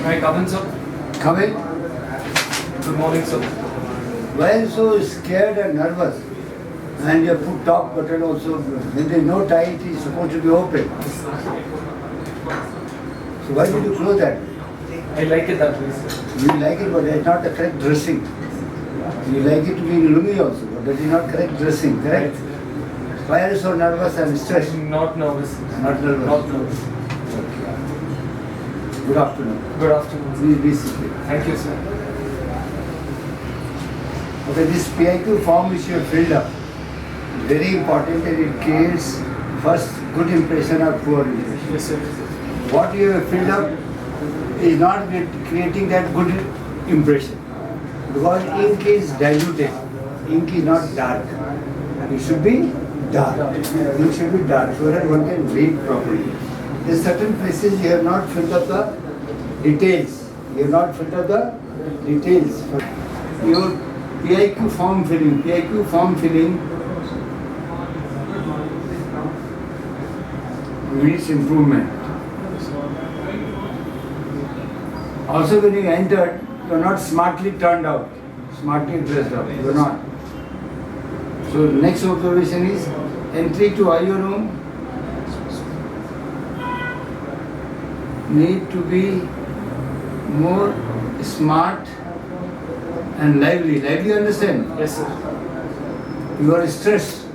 Can I come in, sir? Come in. Good morning, sir. Why are you so scared and nervous? And you put top button also. When there is no tie, it is supposed to be open. So why did you close that? I like it that way, sir. You like it, but it's not the correct dressing. You like it to be in lungi also, but that is not correct dressing, correct? Why are you so nervous and stressed? I'm not nervous. Not nervous. Not nervous. Okay. Good afternoon. Good afternoon, sir. Please be seated. Thank you, sir. Okay, this PIQ form which you have filled up, very important, and it creates first good impression or poor impression. Yes, sir. What you have filled up is not creating that good impression, because ink is diluted, ink is not dark. It should be dark. Ink should be dark so that one can read properly. In certain places you have not filled up the details. You have not filled up the details. Your PIQ form filling needs improvement. Also, when you entered, you are not smartly turned out, smartly dressed up. You are not. So, next observation is entry to IO room need to be more smart and lively. Lively, understand? Yes, sir. You are stressed.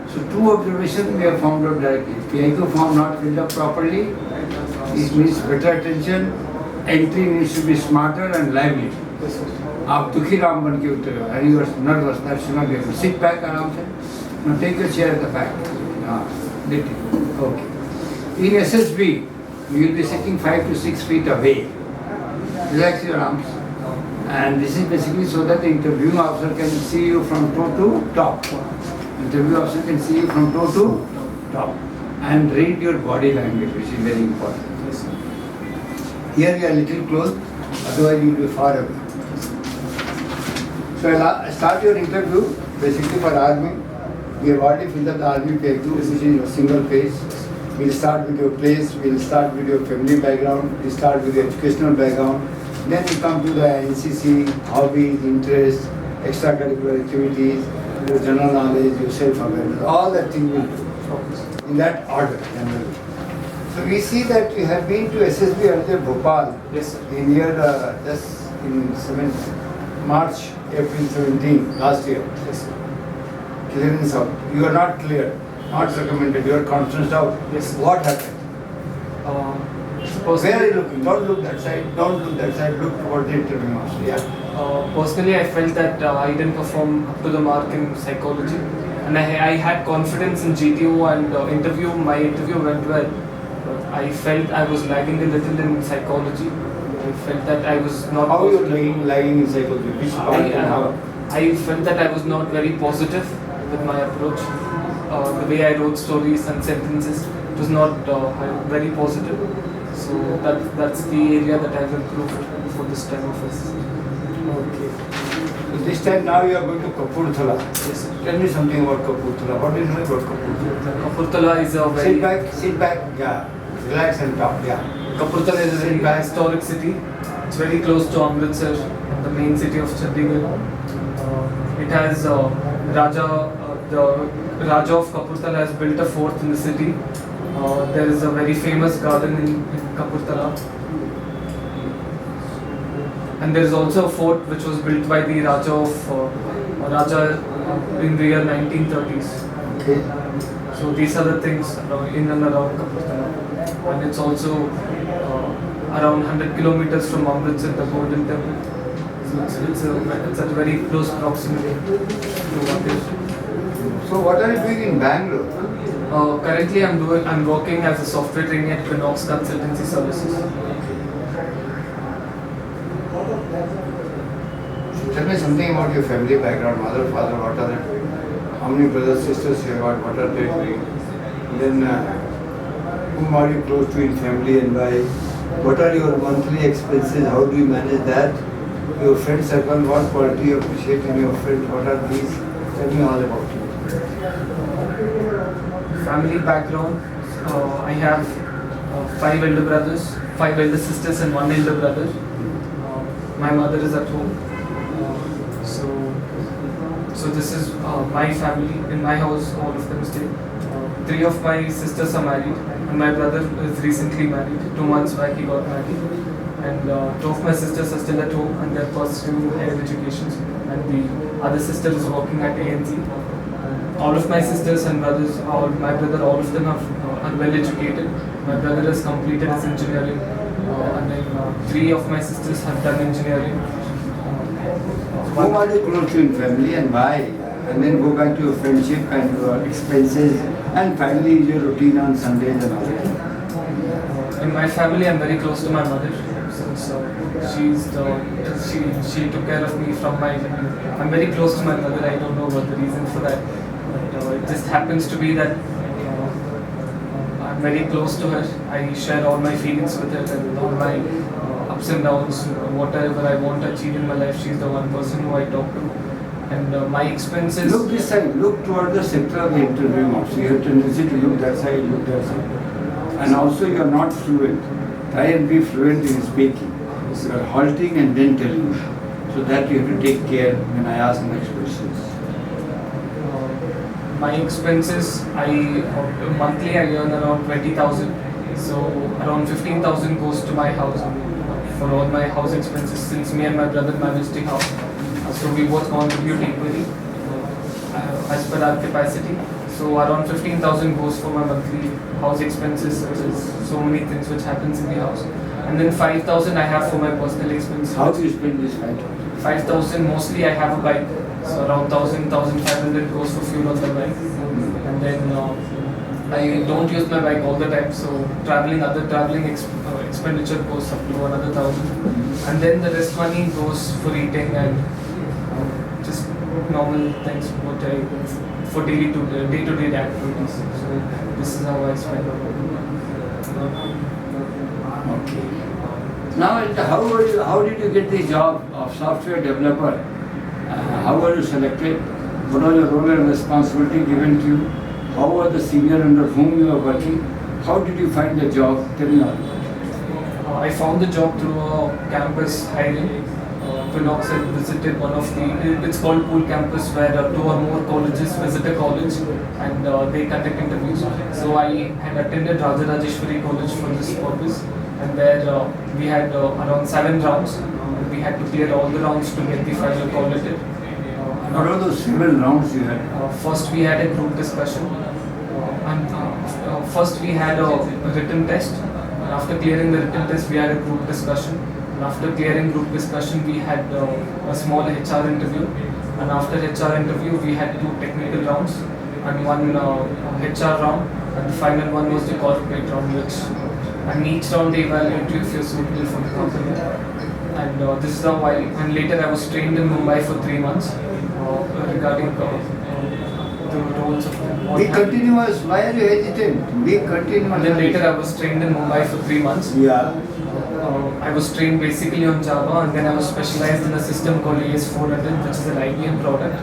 So, two observations we have found out directly. PIQ form not filled up properly. It means better attention. Entry needs to be smarter and lively. Yes, sir. आप दुखी राम बन के उतरे हो and you are nervous. That should not be able to sit back आराम से. Now take your chair at the back. Let it. Okay. In SSB, you will be sitting 5 to 6 feet away. Relax your arms. And this is basically so that the interviewing officer can see you from toe to top. Interview officer can see you from toe to top. And read your body language, which is very important. Yes, sir. Here we are a little close, otherwise you will be far away. So I'll start your interview basically for army. We have already filled up the army PIQ, which is a single page. We'll start with your place, we'll start with your family background, we'll start with your educational background. Then we come to the NCC, hobbies, interests, extracurricular activities, your general knowledge, your self-awareness, all that thing we'll do. In that order, generally. So we see that you have been to SSB earlier Bhopal Yes, sir. in year just in March, April 17 last year. Yes, sir. Clearance out. You are not clear, not recommended. You are conferenced out. Yes, sir. What happened? Personally, Where are you looking? Don't look that side. Don't look that side. Look toward the interview master. Yeah. Personally, I felt that I didn't perform up to the mark in psychology, and I had confidence in GTO and interview. My interview went well. But I felt I was lagging a little in psychology. I felt that I was not. How you are positive. lying in psychology? Which part and how? I felt that I was not very positive with my approach. The way I wrote stories and sentences, it was not very positive. So that's the area that I've improved for this time of this. Okay. So this time now you are going to Kapurthala. Yes, sir. Tell me something about Kapurthala. What do you know about Kapurthala? Kapurthala is a very Sit back. Yeah. Relax and talk. Yeah. Kapurthala is a very historic city. It's very close to Amritsar, the main city of Chandigarh. It has the Raja of Kapurthala has built a fort in the city. There is a very famous garden in Kapurthala. And there is also a fort which was built by the Raja in the year 1930s. Okay. So these are the things in and around Kapurthala. And it's also around 100 kilometers from Amritsar, the Golden Temple. So it's at very close proximity to what is. So what are you doing in Bangalore? Currently, I'm working as a software trainee at Quinox Consultancy Services. So tell me something about your family background, mother, father, what are they doing? How many brothers, sisters you have got, what are they doing? Then whom are you close to in family and why? What are your monthly expenses? How do you manage that? Your friend circle, what quality you appreciate in your friends? What are these? Tell me all about it. Family background, I have 5 elder brothers, 5 elder sisters, and 1 elder brother. My mother is at home. So this is my family. In my house, all of them stay. 3 of my sisters are married, and my brother is recently married. 2 months back he got married. And 2 of my sisters are still at home and they're pursuing higher education. And the other sister is working at ANZ. All of my sisters and brothers, my brother, all of them are well educated. My brother has completed his engineering, and then 3 of my sisters have done engineering. Whom are you close to in family and why? And then go back to your friendship and your expenses and finally your routine on Sundays and all that. In my family, I'm very close to my mother. Since she took care of me from my. I'm very close to my mother. I don't know what the reason for that, but it just happens to be that I'm very close to her. I share all my feelings with her and all my ups and downs. Whatever I want to achieve in my life, she's the one person who I talk to. And my expenses. Look this side. Look toward the center of the interview also. You have tendency to look that side, look that side. And also you are not fluent. Try and be fluent in speaking. You are halting and then telling. So that you have to take care when I ask next questions. My expenses, monthly I earn around 20,000. So around 15,000 goes to my house for all my house expenses since me and my brother manage the house. So we both contribute equally as per our capacity. So around 15,000 goes for my monthly house expenses, which is so many things which happens in the house. And then 5,000 I have for my personal expenses. How do you spend this 5,000? 5,000 mostly I have a bike. So around 1,000, 1,500 goes for fuel on the bike. And then I don't use my bike all the time. So other traveling expenditure goes up to another 1,000. And then the rest money goes for eating and just normal things for day-to-day activities. So this is how I spend. Okay. Now, how did you get the job of software developer? How were you selected? What was your role and responsibility given to you? How was the senior under whom you were working? How did you find the job? Tell me all. I found the job through a campus hiring. Quinox had visited one of it's called Pool Campus, where 2 or more colleges visit a college and they conduct interviews. So I had attended Rajarajeshwari College for this purpose, and there we had around 7 rounds. We had to clear all the rounds to get the final call letter. What are those 7 rounds you had? First we had a group discussion, and first we had a written test. After clearing the written test, we had a group discussion. And after clearing group discussion, we had a small HR interview. And after HR interview, we had 2 technical rounds and 1 HR round. And the final one was the corporate round, and each round they evaluate you if you're suitable for the company. And this is how and later I was trained in Mumbai for 3 months regarding the roles of. Be continuous. Why are you hesitant? Be continuous. And then later I was trained in Mumbai for 3 months. Yeah. I was trained basically on Java, and then I was specialized in a system called AS400, which is an IBM product.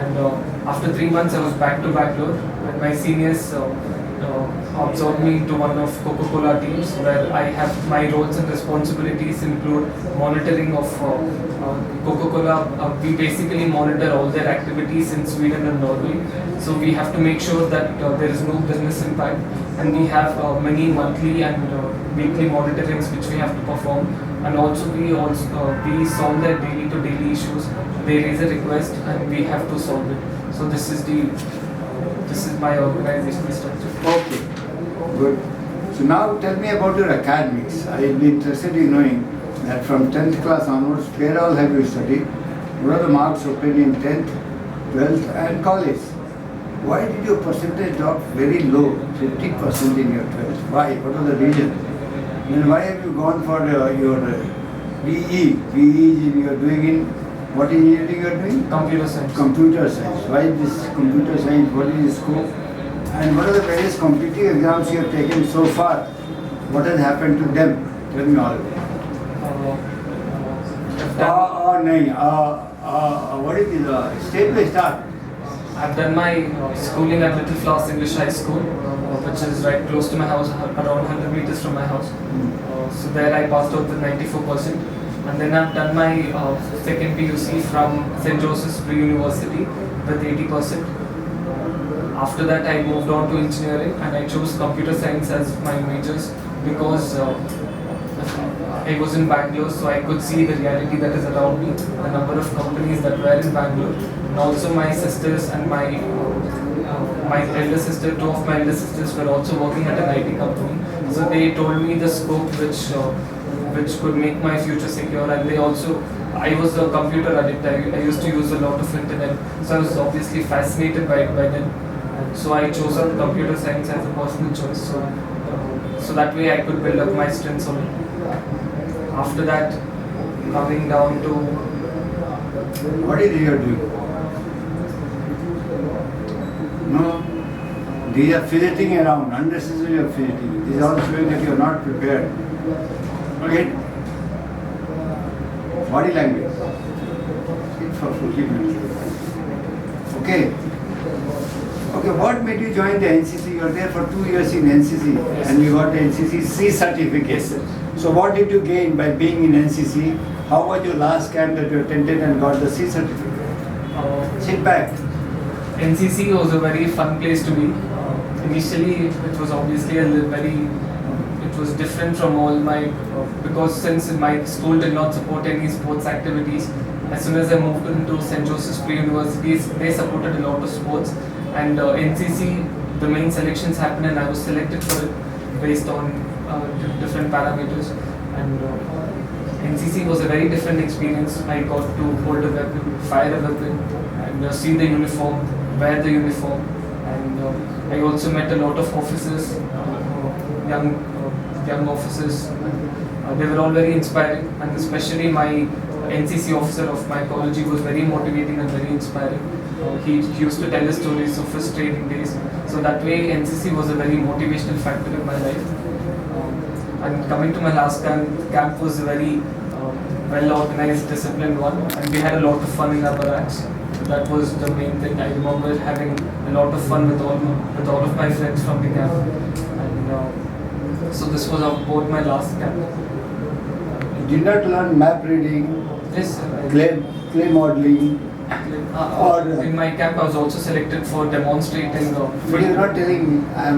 And after 3 months, I was back to Bangalore, and my seniors absorbed me into one of Coca-Cola teams, where I have my roles and responsibilities include monitoring of Coca-Cola. We basically monitor all their activities in Sweden and Norway. So we have to make sure that there is no business impact, and we have many monthly and weekly monitorings which we have to perform, and also we solve their daily issues. They raise a request and we have to solve it. So this is my organizational structure. Okay, good. So now tell me about your academics. I will be interested in knowing that from 10th class onwards, where all have you studied? What are the marks obtained in 10th, 12th and college? Why did your percentage drop very low, 50% in your 12th? Why? What was the reason? Then why have you gone for your BE? BE you are doing in, what engineering you are doing? Computer science. Computer science. Why this computer science? What is the scope? And what are the various competitive exams you have taken so far? What has happened to them? Tell me all. What is it? State by start. I've done my schooling at Little Flowers English High School, which is right close to my house, around 100 meters from my house. So there I passed out with 94%. And then I've done my second PUC from St. Joseph's Pre-University with 80%. After that I moved on to engineering and I chose computer science as my majors because I was in Bangalore, so I could see the reality that is around me, the number of companies that were in Bangalore, and also my sisters and my elder sister, two of my elder sisters were also working at an IT company. So they told me the scope which could make my future secure, and they also, I was a computer addict. I used to use a lot of internet, so I was obviously fascinated by them. So I chose on computer science as a personal choice. So that way I could build up my strengths on it. After that, coming down to What is your dream? No, these are fidgeting around, unnecessarily you're fidgeting. These are all showing that you're not prepared. Okay? Body language. Sit for 40 minutes. Okay? Okay, what made you join the NCC? You were there for 2 years in NCC and you got the NCC C certificate. Yes, sir. So what did you gain by being in NCC? How was your last camp that you attended and got the C certificate? Sit back. NCC was a very fun place to be. Initially, it was obviously it was different from all my, because since my school did not support any sports activities, as soon as I moved into St. Joseph's Pre-University, they supported a lot of sports. And NCC, the main selections happened and I was selected for it based on different parameters. And NCC was a very different experience. I got to hold a weapon, fire a weapon, and see the uniform, wear the uniform. And I also met a lot of officers, young officers. They were all very inspiring, and especially my NCC officer of my college was very motivating and very inspiring. He used to tell us stories of his training days. So that way NCC was a very motivational factor in my life. And coming to my last camp was a very well organized, disciplined one, and we had a lot of fun in our barracks. That was the main thing. I remember having a lot of fun with all of my friends from the camp. And so this was about my last camp. You did not learn map reading, Yes, sir. clay modeling, or in my camp I was also selected for demonstrating. but you're not telling me.